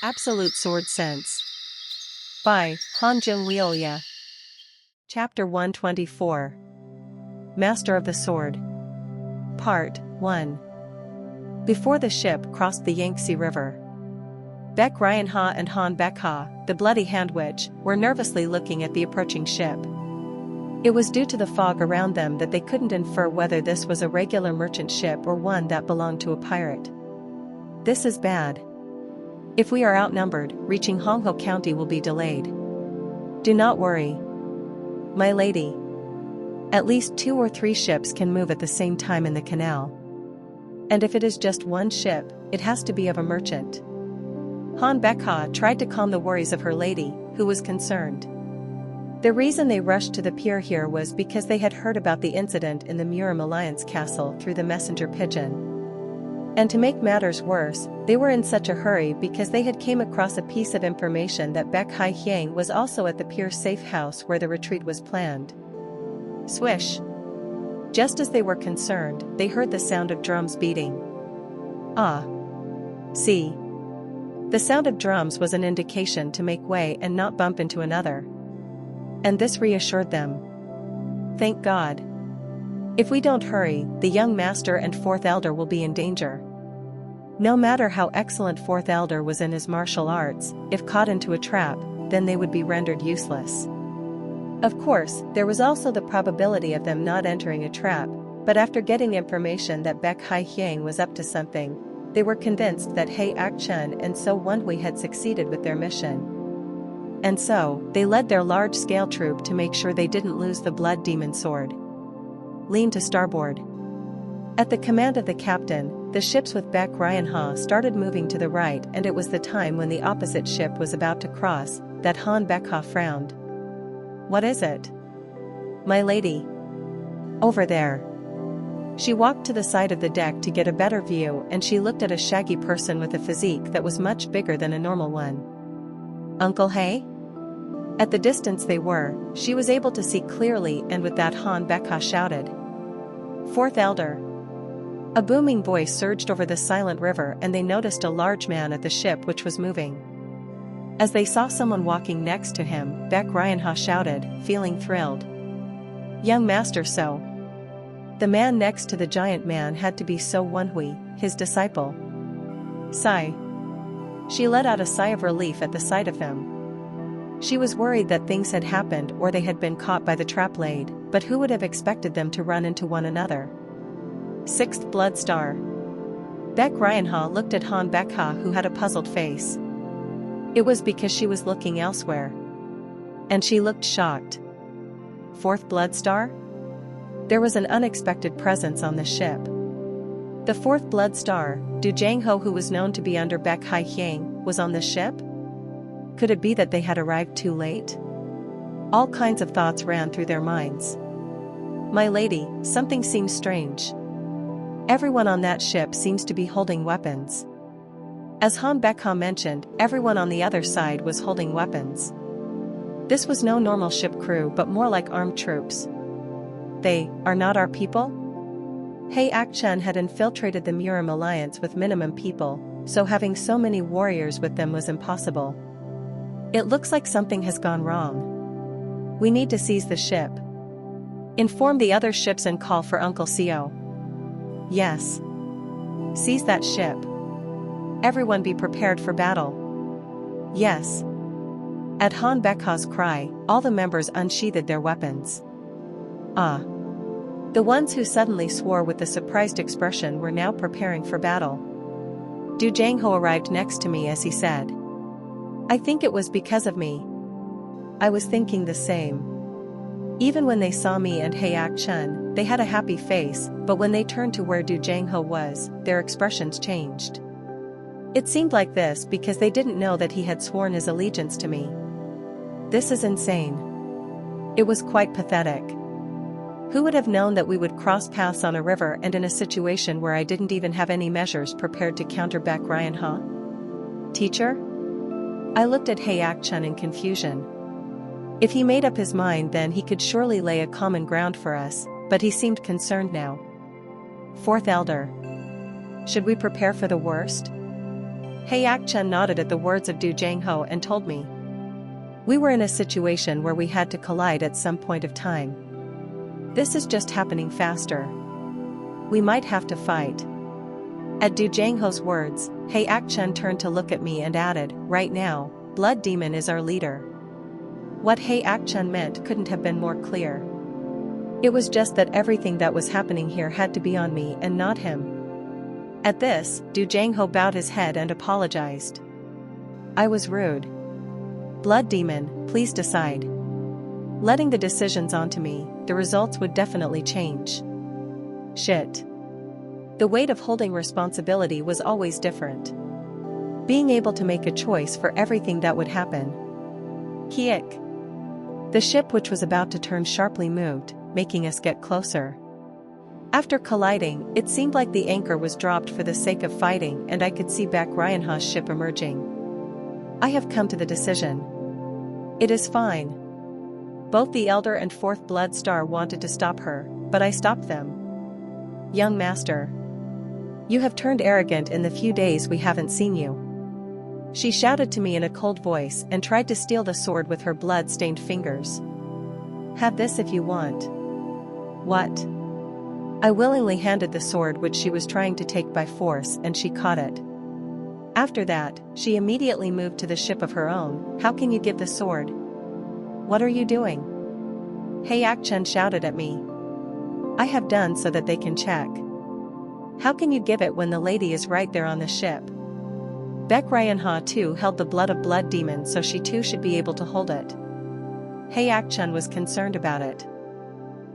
Absolute Sword Sense. By Hanjin Liuya. Chapter 124. Master of the Sword. Part 1. Before the ship crossed the Yangtze River, Baek Ryanha and Han Baekha, the Bloody Hand Witch, were nervously looking at the approaching ship. It was due to the fog around them that they couldn't infer whether this was a regular merchant ship or one that belonged to a pirate. This is bad. If we are outnumbered, reaching Hongho County will be delayed. Do not worry, my lady. At least 2 or 3 ships can move at the same time in the canal. And if it is just one ship, it has to be of a merchant. Han Baekha tried to calm the worries of her lady, who was concerned. The reason they rushed to the pier here was because they had heard about the incident in the Murim Alliance castle through the messenger pigeon. And to make matters worse, they were in such a hurry because they had came across a piece of information that Baek Hai Hyang was also at the pier safe house where the retreat was planned. Swish! Just as they were concerned, they heard the sound of drums beating. Ah! See! The sound of drums was an indication to make way and not bump into another. And this reassured them. Thank God. If we don't hurry, the young master and 4th elder will be in danger. No matter how excellent 4th elder was in his martial arts, if caught into a trap, then they would be rendered useless. Of course, there was also the probability of them not entering a trap, but after getting information that Baek Hai Hyang was up to something, they were convinced that Hei Ak-chun and So Won-hui had succeeded with their mission. And so, they led their large-scale troop to make sure they didn't lose the blood demon sword. Lean to starboard. At the command of the captain, the ships with Baek Ryanha started moving to the right, and it was the time when the opposite ship was about to cross that Han Baekha frowned. What is it? My lady. Over there. She walked to the side of the deck to get a better view, and she looked at a shaggy person with a physique that was much bigger than a normal one. Uncle Hay? At the distance they were, she was able to see clearly, and with that Han Baekha shouted. 4th elder. A booming voice surged over the silent river, and they noticed a large man at the ship which was moving. As they saw someone walking next to him, Baek Ryanha shouted, feeling thrilled. Young master So. The man next to the giant man had to be So Won-hui, his disciple. Sigh. She let out a sigh of relief at the sight of them. She was worried that things had happened or they had been caught by the trap laid, but who would have expected them to run into one another? 6th Blood Star. Baek Ryanha looked at Han Baekha, who had a puzzled face. It was because she was looking elsewhere. And she looked shocked. 4th Blood Star? There was an unexpected presence on the ship. The 4th Blood Star, Du Jangho, who was known to be under Baek Hai Hyang, was on the ship? Could it be that they had arrived too late? All kinds of thoughts ran through their minds. My lady, something seems strange. Everyone on that ship seems to be holding weapons. As Han Baekha mentioned, everyone on the other side was holding weapons. This was no normal ship crew but more like armed troops. They are not our people? Hei Ak-chun had infiltrated the Murim Alliance with minimum people, so having so many warriors with them was impossible. It looks like something has gone wrong. We need to seize the ship. Inform the other ships and call for Uncle Seo. Yes. Seize that ship. Everyone be prepared for battle. Yes. At Han Baekha's cry, all the members unsheathed their weapons. Ah. The ones who suddenly swore with a surprised expression were now preparing for battle. Du Jangho arrived next to me as he said. I think it was because of me. I was thinking the same. Even when they saw me and Hei Ak-chun, they had a happy face, but when they turned to where Du Jangho was, their expressions changed. It seemed like this because they didn't know that he had sworn his allegiance to me. This is insane. It was quite pathetic. Who would have known that we would cross paths on a river and in a situation where I didn't even have any measures prepared to counter Baek Ryanha? Teacher? I looked at Hei Ak-chun in confusion. If he made up his mind, then he could surely lay a common ground for us, but he seemed concerned now. 4th elder. Should we prepare for the worst? Hayak-chun nodded at the words of Du Jang-ho and told me. We were in a situation where we had to collide at some point of time. This is just happening faster. We might have to fight. At Du Jang-ho's words, Hayak-chun turned to look at me and added, right now, Blood Demon is our leader. What Hayak-chun meant couldn't have been more clear. It was just that everything that was happening here had to be on me and not him. At this, Du Jang-ho bowed his head and apologized. I was rude. Blood Demon, please decide. Letting the decisions onto me, the results would definitely change. Shit. The weight of holding responsibility was always different. Being able to make a choice for everything that would happen. Kiek. The ship, which was about to turn sharply, moved, making us get closer. After colliding, it seemed like the anchor was dropped for the sake of fighting, and I could see Baek Ryan-ha's ship emerging. I have come to the decision. It is fine. Both the Elder and Fourth Blood Star wanted to stop her, but I stopped them. Young master. You have turned arrogant in the few days we haven't seen you. She shouted to me in a cold voice and tried to steal the sword with her blood-stained fingers. Have this if you want. What? I willingly handed the sword, which she was trying to take by force, and she caught it. After that, she immediately moved to the ship of her own. How can you give the sword? What are you doing? Hayak-chun shouted at me. I have done so that they can check. How can you give it when the lady is right there on the ship? Baek Ryan-ha too held the blood demon, so she too should be able to hold it. Hayak-chun was concerned about it.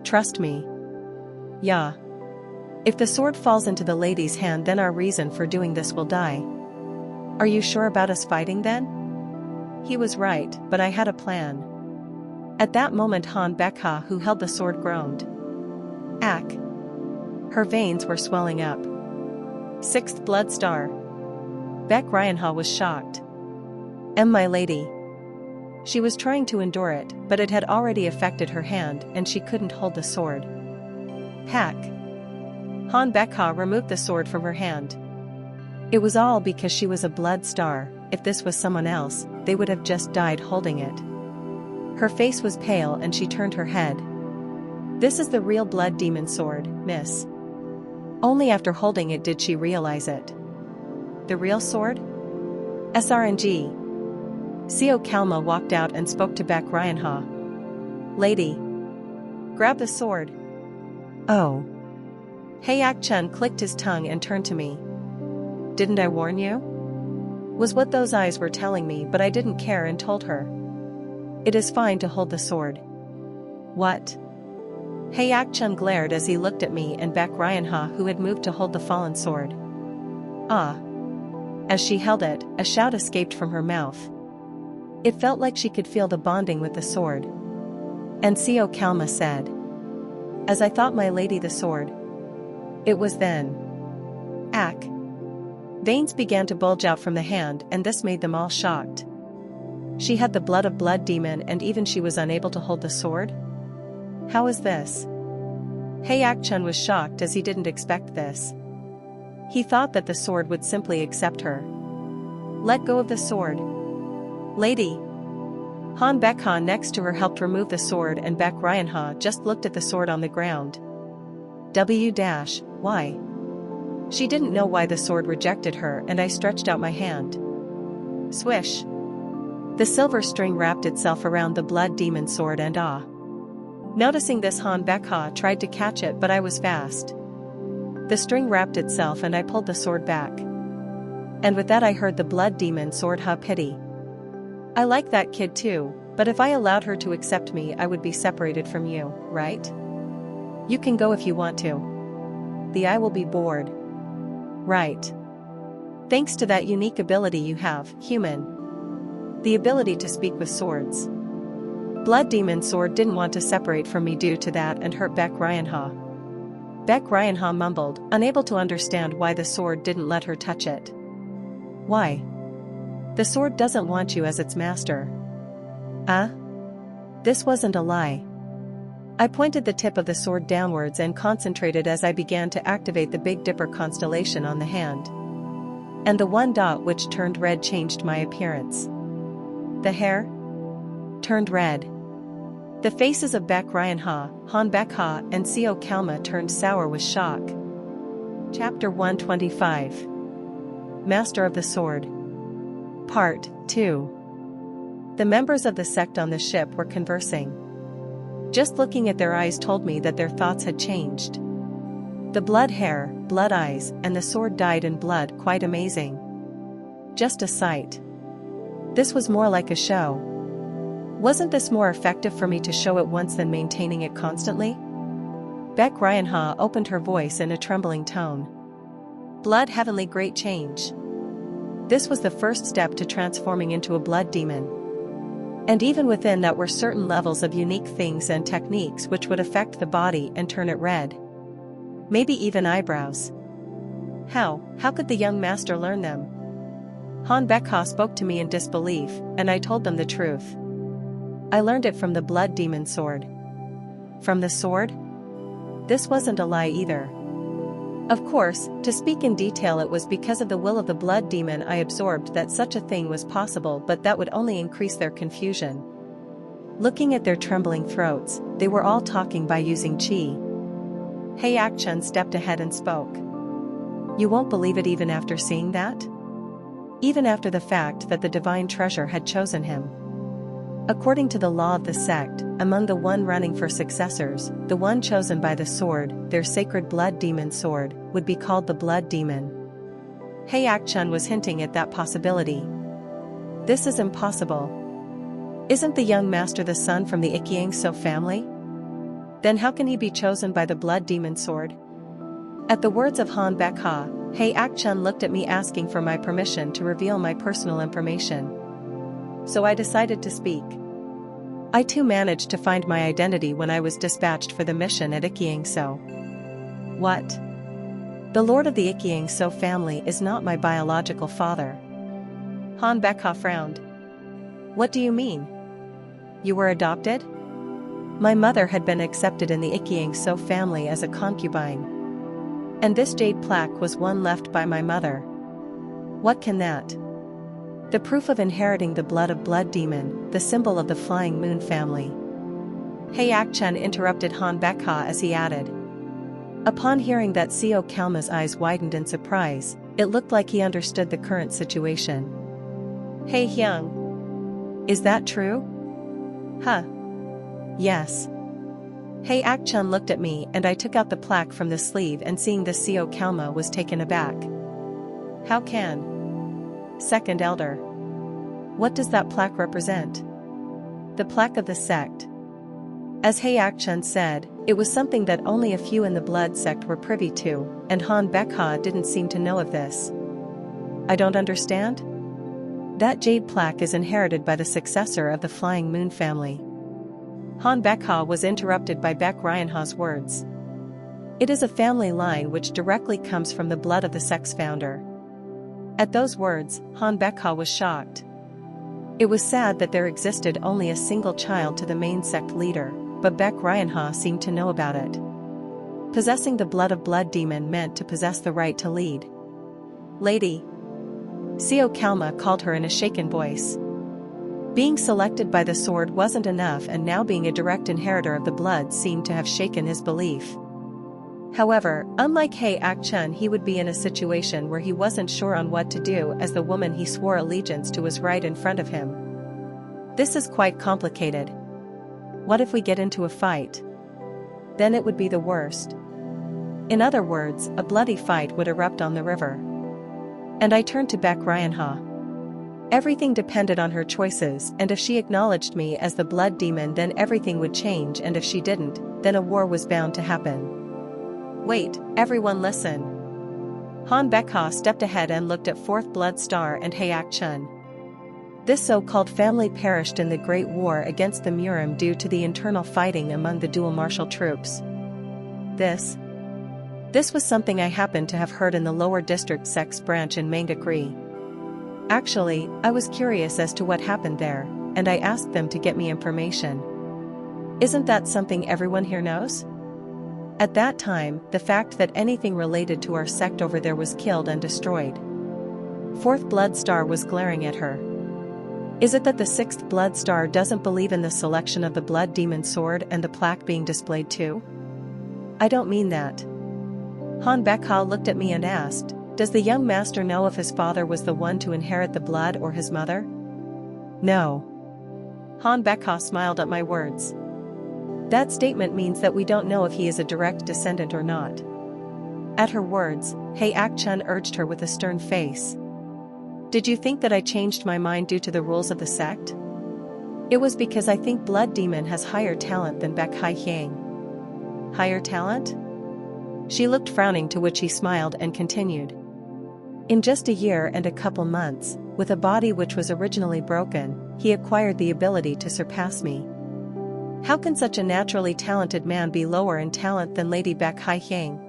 Trust me. Yeah. If the sword falls into the lady's hand, then our reason for doing this will die. Are you sure about us fighting then? He was right, but I had a plan. At that moment, Han Baek-ha, who held the sword, groaned. Ack. Her veins were swelling up. Sixth Blood Star. Baek Ryan-ha was shocked. My lady. She was trying to endure it, but it had already affected her hand, and she couldn't hold the sword. Hack. Han Baek-ha removed the sword from her hand. It was all because she was a Blood Star. If this was someone else, they would have just died holding it. Her face was pale and she turned her head. This is the real Blood Demon sword, miss. Only after holding it did she realize it. The real sword? SRNG. Seo Kalma walked out and spoke to Baek Ryan-ha. Lady. Grab the sword. Oh. Hayak-chun clicked his tongue and turned to me. Didn't I warn you? Was what those eyes were telling me, but I didn't care and told her. It is fine to hold the sword. What? Hayak-chun glared as he looked at me and Baek Ryan-ha, who had moved to hold the fallen sword. Ah. As she held it, a shout escaped from her mouth. It felt like she could feel the bonding with the sword. And Seo Kalma said. As I thought, my lady, the sword. It was then. Ack. Veins began to bulge out from the hand, and this made them all shocked. She had the blood demon, and even she was unable to hold the sword? How is this? Hayak-chun was shocked as he didn't expect this. He thought that the sword would simply accept her. Let go of the sword. Lady. Han Baek-ha next to her helped remove the sword, and Baek Ryan-ha just looked at the sword on the ground. Why? She didn't know why the sword rejected her, and I stretched out my hand. Swish. The silver string wrapped itself around the blood demon sword, and Noticing this, Han Baek-ha tried to catch it, but I was fast. The string wrapped itself and I pulled the sword back. And with that I heard the blood demon sword pity. I like that kid too, but if I allowed her to accept me, I would be separated from you, right? You can go if you want to. The eye will be bored. Right. Thanks to that unique ability you have, human. The ability to speak with swords. Blood Demon Sword didn't want to separate from me due to that and hurt Baek Ryan-ha. Baek Ryan-ha mumbled, unable to understand why the sword didn't let her touch it. Why? The sword doesn't want you as its master. This wasn't a lie. I pointed the tip of the sword downwards and concentrated as I began to activate the Big Dipper constellation on the hand. And the one dot which turned red changed my appearance. The hair turned red. The faces of Baek Ryan-ha, Han Baek-ha, and Seo Kalma turned sour with shock. Chapter 125. Master of the Sword. Part 2. The members of the sect on the ship were conversing. Just looking at their eyes told me that their thoughts had changed. The blood hair, blood eyes, and the sword dyed in blood, quite amazing. Just a sight. This was more like a show. Wasn't this more effective for me to show it once than maintaining it constantly? Baek Ryan-ha opened her voice in a trembling tone. Blood heavenly great change. This was the first step to transforming into a blood demon. And even within that were certain levels of unique things and techniques which would affect the body and turn it red. Maybe even eyebrows. How could the young master learn them? Han Baek-ha spoke to me in disbelief, and I told them the truth. I learned it from the blood demon sword. From the sword? This wasn't a lie either. Of course, to speak in detail, it was because of the will of the blood demon I absorbed that such a thing was possible, but that would only increase their confusion. Looking at their trembling throats, they were all talking by using chi. Hei Ak-chun stepped ahead and spoke. You won't believe it even after seeing that? Even after the fact that the divine treasure had chosen him. According to the law of the sect, among the one running for successors, the one chosen by the sword, their sacred blood demon sword, would be called the blood demon. Hei Ak-chun was hinting at that possibility. This is impossible. Isn't the young master the son from the Ickyang-so family? Then how can he be chosen by the blood demon sword? At the words of Han Baek-ha, Hei Ak-chun looked at me asking for my permission to reveal my personal information. So I decided to speak. I too managed to find my identity when I was dispatched for the mission at Ickyang-so. What? The lord of the Ickyang-so family is not my biological father. Han Baek-ha frowned. What do you mean? You were adopted? My mother had been accepted in the Ickyang-so family as a concubine. And this jade plaque was one left by my mother. What can that? The proof of inheriting the blood of blood demon, the symbol of the flying moon family. Hei Ak-chun interrupted Han Baek-ha as he added. Upon hearing that, Seo Kalma's eyes widened in surprise. It looked like he understood the current situation. Hei Hyung. Is that true? Huh. Yes. Hei Ak-chun looked at me and I took out the plaque from the sleeve, and seeing this, Seo Kalma was taken aback. How can? Second elder. What does that plaque represent? The plaque of the sect. As Hei Ak-chun said, it was something that only a few in the blood sect were privy to, and Han Baek-ha didn't seem to know of this. I don't understand? That jade plaque is inherited by the successor of the flying moon family. Han Baek-ha was interrupted by Baek Ryan-ha's words. It is a family line which directly comes from the blood of the sect's founder. At those words, Han Baek-ha was shocked. It was sad that there existed only a single child to the main sect leader, but Baek Ryan-ha seemed to know about it. Possessing the blood of blood demon meant to possess the right to lead. Lady. Seo Kalma called her in a shaken voice. Being selected by the sword wasn't enough, and now being a direct inheritor of the blood seemed to have shaken his belief. However, unlike Hei Ak-chun, he would be in a situation where he wasn't sure on what to do, as the woman he swore allegiance to was right in front of him. This is quite complicated. What if we get into a fight? Then it would be the worst. In other words, a bloody fight would erupt on the river. And I turned to Baek Ryan-ha. Everything depended on her choices, and if she acknowledged me as the blood demon, then everything would change, and if she didn't, then a war was bound to happen. Wait, everyone listen. Han Baek-ha stepped ahead and looked at Fourth Blood Star and Hei Ak-chun. This so-called family perished in the Great War against the Murim due to the internal fighting among the dual martial troops. This was something I happened to have heard in the lower district sect's branch in Mangakri. Actually, I was curious as to what happened there, and I asked them to get me information. Isn't that something everyone here knows? At that time, the fact that anything related to our sect over there was killed and destroyed. Fourth blood star was glaring at her. Is it that the sixth blood star doesn't believe in the selection of the blood demon sword and the plaque being displayed too? I don't mean that. Han Bekha looked at me and asked, does the young master know if his father was the one to inherit the blood or his mother? No. Han Bekha smiled at my words. That statement means that we don't know if he is a direct descendant or not. At her words, Hei Ak-chun urged her with a stern face. Did you think that I changed my mind due to the rules of the sect? It was because I think Blood Demon has higher talent than Baek Hai Hyang. Higher talent? She looked frowning, to which he smiled and continued. In just a year and a couple months, with a body which was originally broken, he acquired the ability to surpass me. How can such a naturally talented man be lower in talent than Lady Baek Hai Hyang?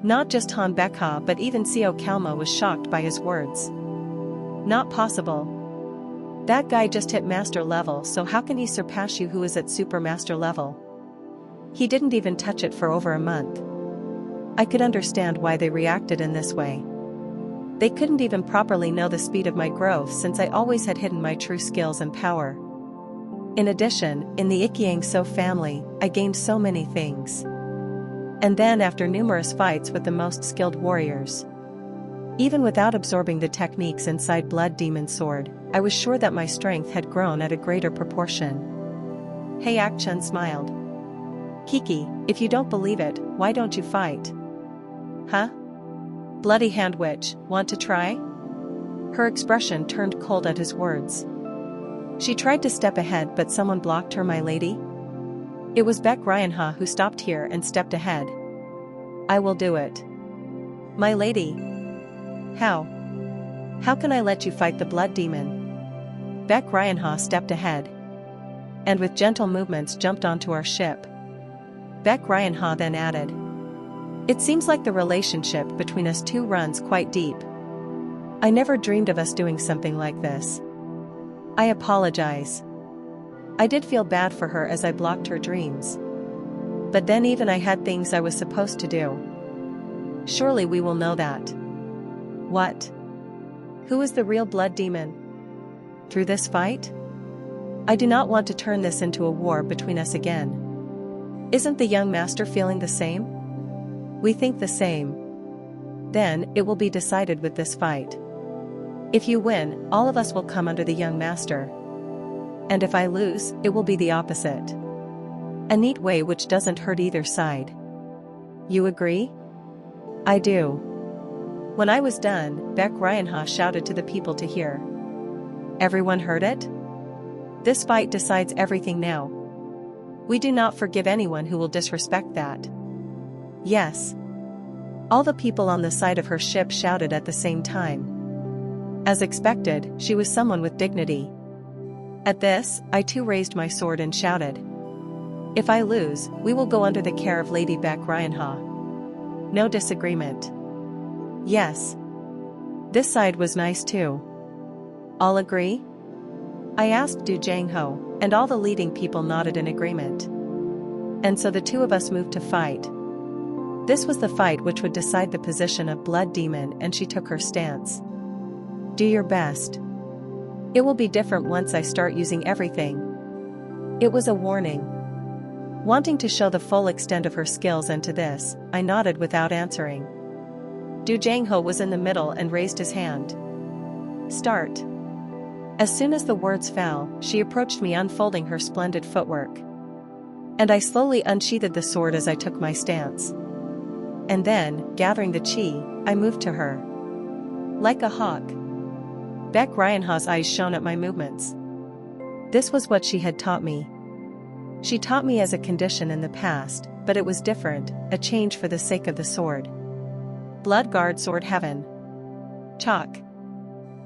Not just Han Bekha but even Seo Kalma was shocked by his words. Not possible. That guy just hit master level, so how can he surpass you who is at super master level? He didn't even touch it for over a month. I could understand why they reacted in this way. They couldn't even properly know the speed of my growth since I always had hidden my true skills and power. In addition, in the Ikyang So family, I gained so many things. And then after numerous fights with the most skilled warriors. Even without absorbing the techniques inside Blood Demon Sword, I was sure that my strength had grown at a greater proportion. Hei Ak-chun smiled. Kiki, if you don't believe it, why don't you fight? Huh? Bloody Hand Witch, want to try? Her expression turned cold at his words. She tried to step ahead but someone blocked her. My lady? It was Baek Ryanha who stopped here and stepped ahead. I will do it. My lady. How? How can I let you fight the blood demon? Baek Ryanha stepped ahead. And with gentle movements jumped onto our ship. Baek Ryanha then added. It seems like the relationship between us two runs quite deep. I never dreamed of us doing something like this. I apologize. I did feel bad for her as I blocked her dreams. But then even I had things I was supposed to do. Surely we will know that. What? Who is the real blood demon? Through this fight? I do not want to turn this into a war between us again. Isn't the young master feeling the same? We think the same. Then, it will be decided with this fight. If you win, all of us will come under the young master. And if I lose, it will be the opposite. A neat way which doesn't hurt either side. You agree? I do. When I was done, Baek Ryanha shouted to the people to hear. Everyone heard it? This fight decides everything now. We do not forgive anyone who will disrespect that. Yes. All the people on the side of her ship shouted at the same time. As expected, she was someone with dignity. At this, I too raised my sword and shouted. If I lose, we will go under the care of Lady Baek Ryanha. No disagreement. Yes. This side was nice too. All agree? I asked Du Jang-ho, and all the leading people nodded in agreement. And so the two of us moved to fight. This was the fight which would decide the position of Blood Demon, and she took her stance. Do your best. It will be different once I start using everything. It was a warning. Wanting to show the full extent of her skills, and to this, I nodded without answering. Du Jang-ho was in the middle and raised his hand. Start. As soon as the words fell, she approached me, unfolding her splendid footwork. And I slowly unsheathed the sword as I took my stance. And then, gathering the chi, I moved to her. Like a hawk. Baek Ryanha's eyes shone at my movements. This was what she had taught me. She taught me as a condition in the past, but it was different, a change for the sake of the sword. Blood Guard Sword Heaven. Chalk.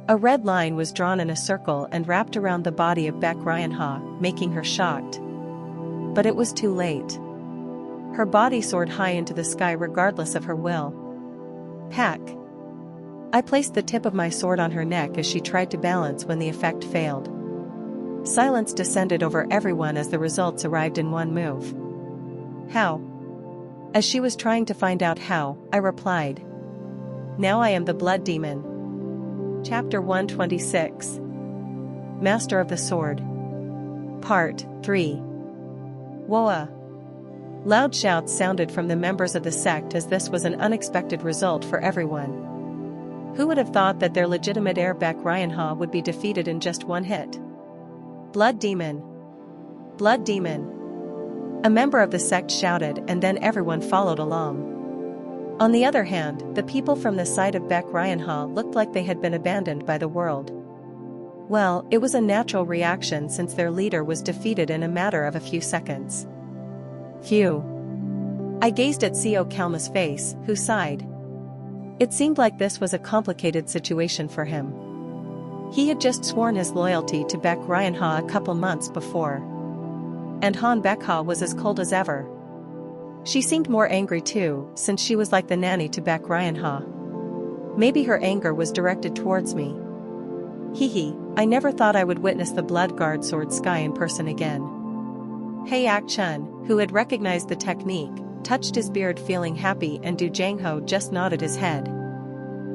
A red line was drawn in a circle and wrapped around the body of Baek Ryanha, making her shocked. But it was too late. Her body soared high into the sky regardless of her will. Pack. I placed the tip of my sword on her neck as she tried to balance when the effect failed. Silence descended over everyone as the results arrived in one move. How? As she was trying to find out how, I replied. Now I am the blood demon. Chapter 126. Master of the Sword. Part 3. Woa! Loud shouts sounded from the members of the sect as this was an unexpected result for everyone. Who would have thought that their legitimate heir Beck Ryanha would be defeated in just one hit? Blood demon! Blood demon! A member of the sect shouted, and then everyone followed along. On the other hand, the people from the side of Beck Ryanha looked like they had been abandoned by the world. Well, it was a natural reaction since their leader was defeated in a matter of a few seconds. Phew. I gazed at Co Kalma's face, who sighed. It seemed like this was a complicated situation for him. He had just sworn his loyalty to Beck Ryanha a couple months before. And Han Bekha was as cold as ever. She seemed more angry too, since she was like the nanny to Beck Ryanha. Maybe her anger was directed towards me. Hee, I never thought I would witness the Bloodguard sword sky in person again. Hei Ak-chun, who had recognized the technique, touched his beard feeling happy, and Du Jangho just nodded his head.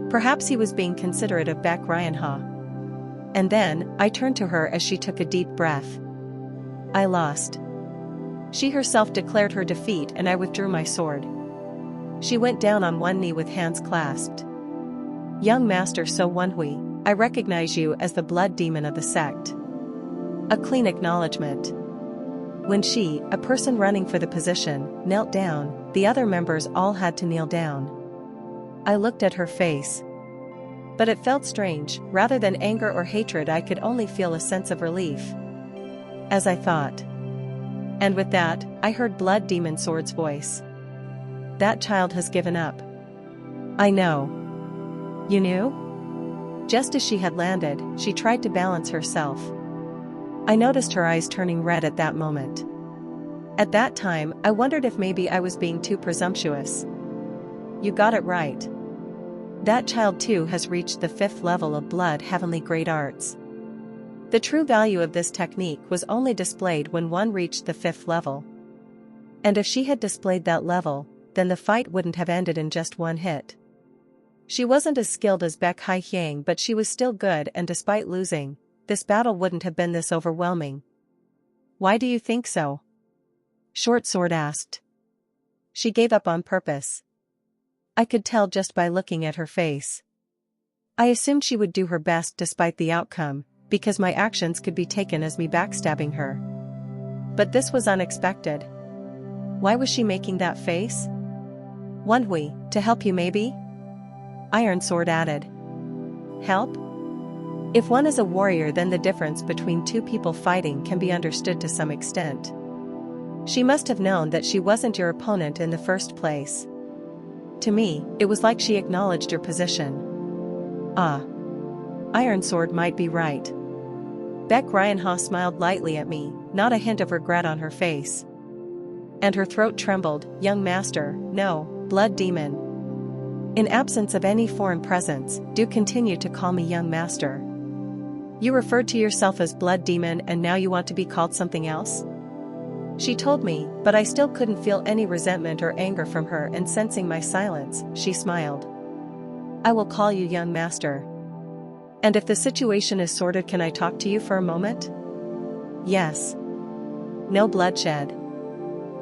Perhaps he was being considerate of Beck Ryanha. And then, I turned to her as she took a deep breath. I lost. She herself declared her defeat, and I withdrew my sword. She went down on one knee with hands clasped. Young Master So Wonhui, I recognize you as the blood demon of the sect. A clean acknowledgement. When she, a person running for the position, knelt down, the other members all had to kneel down. I looked at her face. But it felt strange. Rather than anger or hatred, I could only feel a sense of relief. As I thought. And with that, I heard Blood Demon Sword's voice. That child has given up. I know. You knew? Just as she had landed, she tried to balance herself. I noticed her eyes turning red at that moment. At that time, I wondered if maybe I was being too presumptuous. You got it right. That child too has reached the 5th level of Blood Heavenly Great Arts. The true value of this technique was only displayed when one reached the 5th level. And if she had displayed that level, then the fight wouldn't have ended in just one hit. She wasn't as skilled as Beck Haihyang, but she was still good, and despite losing, this battle wouldn't have been this overwhelming. Why do you think so? Short Sword asked. She gave up on purpose. I could tell just by looking at her face. I assumed she would do her best despite the outcome, because my actions could be taken as me backstabbing her. But this was unexpected. Why was she making that face? Wonhui, to help you maybe? Iron Sword added. Help? If one is a warrior, then the difference between two people fighting can be understood to some extent. She must have known that she wasn't your opponent in the first place. To me, it was like she acknowledged your position. Ah. Iron Sword might be right. Beck Ryanha smiled lightly at me, not a hint of regret on her face. And her throat trembled. Young Master, no, Blood Demon. In absence of any foreign presence, do continue to call me Young Master. You referred to yourself as Blood Demon, and now you want to be called something else? She told me, but I still couldn't feel any resentment or anger from her, and sensing my silence, she smiled. I will call you Young Master. And if the situation is sorted, can I talk to you for a moment? Yes. No bloodshed.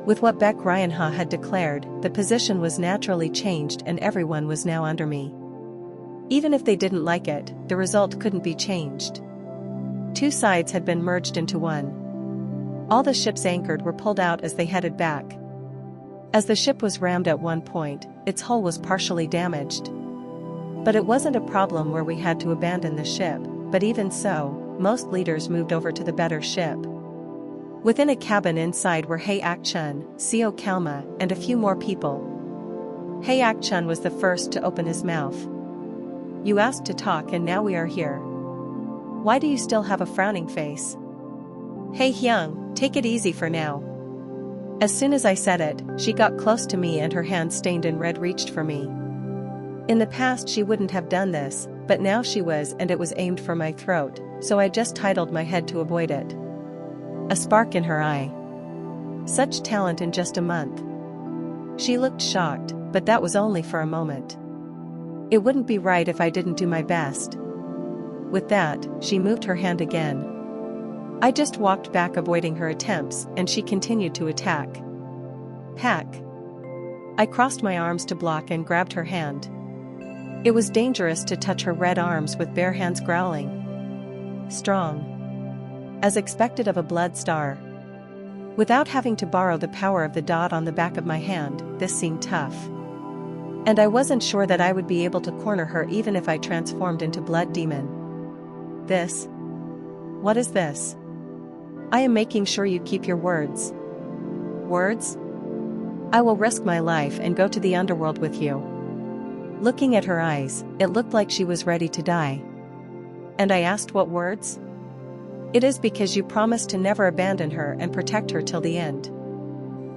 With what Beck Ryanha had declared, the position was naturally changed, and everyone was now under me. Even if they didn't like it, the result couldn't be changed. Two sides had been merged into one. All the ships anchored were pulled out as they headed back. As the ship was rammed at one point, its hull was partially damaged. But it wasn't a problem where we had to abandon the ship, but even so, most leaders moved over to the better ship. Within a cabin inside were Hei Ak-chun, Co Kalma, and a few more people. Hei Ak-chun was the first to open his mouth. You asked to talk, and now we are here. Why do you still have a frowning face? Hei Hyung, take it easy for now. As soon as I said it, she got close to me, and her hand stained in red reached for me. In the past she wouldn't have done this, but now she was, and it was aimed for my throat, so I just titled my head to avoid it. A spark in her eye. Such talent in just a month. She looked shocked, but that was only for a moment. It wouldn't be right if I didn't do my best. With that, she moved her hand again. I just walked back, avoiding her attempts, and she continued to attack. Hack. I crossed my arms to block and grabbed her hand. It was dangerous to touch her red arms with bare hands, growling. Strong. As expected of a blood star. Without having to borrow the power of the dot on the back of my hand, this seemed tough. And I wasn't sure that I would be able to corner her even if I transformed into Blood Demon. This? What is this? I am making sure you keep your words. Words? I will risk my life and go to the underworld with you. Looking at her eyes, it looked like she was ready to die. And I asked, what words? It is because you promised to never abandon her and protect her till the end.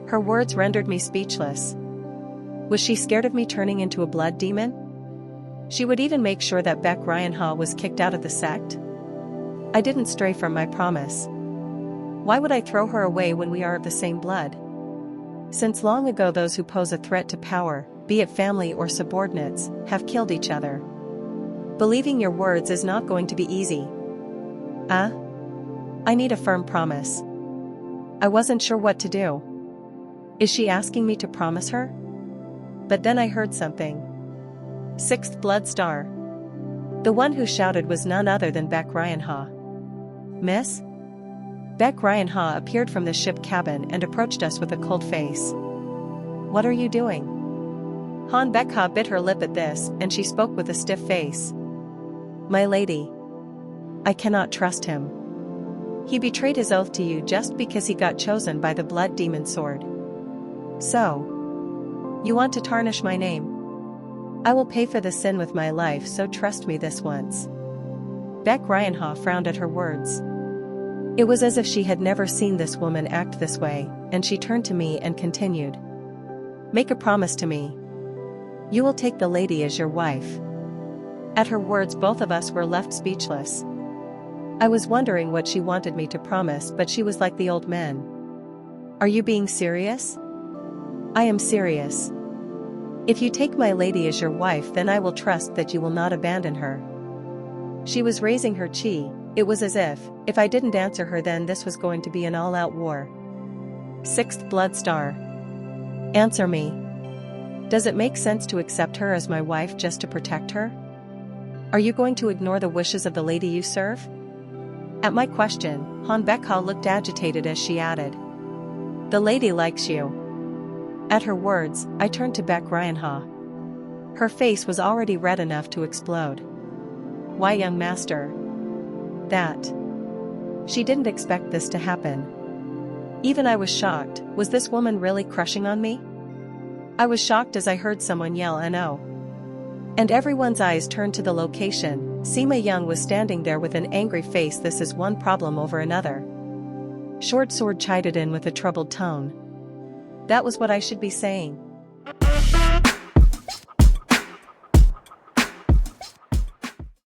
Her words rendered me speechless. Was she scared of me turning into a blood demon? She would even make sure that Beck Ryan-Ha was kicked out of the sect? I didn't stray from my promise. Why would I throw her away when we are of the same blood? Since long ago those who pose a threat to power, be it family or subordinates, have killed each other. Believing your words is not going to be easy. I need a firm promise. I wasn't sure what to do. Is she asking me to promise her? But then I heard something. Sixth blood star. The one who shouted was none other than Beck Ryan-Ha. Miss? Beck Ryan-Ha appeared from the ship cabin and approached us with a cold face. What are you doing? Han Beck-Ha bit her lip at this, and she spoke with a stiff face. My lady. I cannot trust him. He betrayed his oath to you just because he got chosen by the Blood Demon Sword. So, you want to tarnish my name? I will pay for the sin with my life, so trust me this once. Beck Ryan-Ha frowned at her words. It was as if she had never seen this woman act this way, and she turned to me and continued. Make a promise to me. You will take the lady as your wife. At her words both of us were left speechless. I was wondering what she wanted me to promise, but she was like the old men. Are you being serious? I am serious. If you take my lady as your wife, then I will trust that you will not abandon her. She was raising her chi. It was as if I didn't answer her, then this was going to be an all-out war. Sixth blood star. Answer me. Does it make sense to accept her as my wife just to protect her? Are you going to ignore the wishes of the lady you serve? At my question, Han Beck-Ha looked agitated as she added. The lady likes you. At her words, I turned to Beck Ryan-Ha. Her face was already red enough to explode. Why, young master? That. She didn't expect this to happen. Even I was shocked. Was this woman really crushing on me? I was shocked as I heard someone yell "No!" And everyone's eyes turned to the location. Sima Young was standing there with an angry face. This is one problem over another. Short Sword chided in with a troubled tone. That was what I should be saying.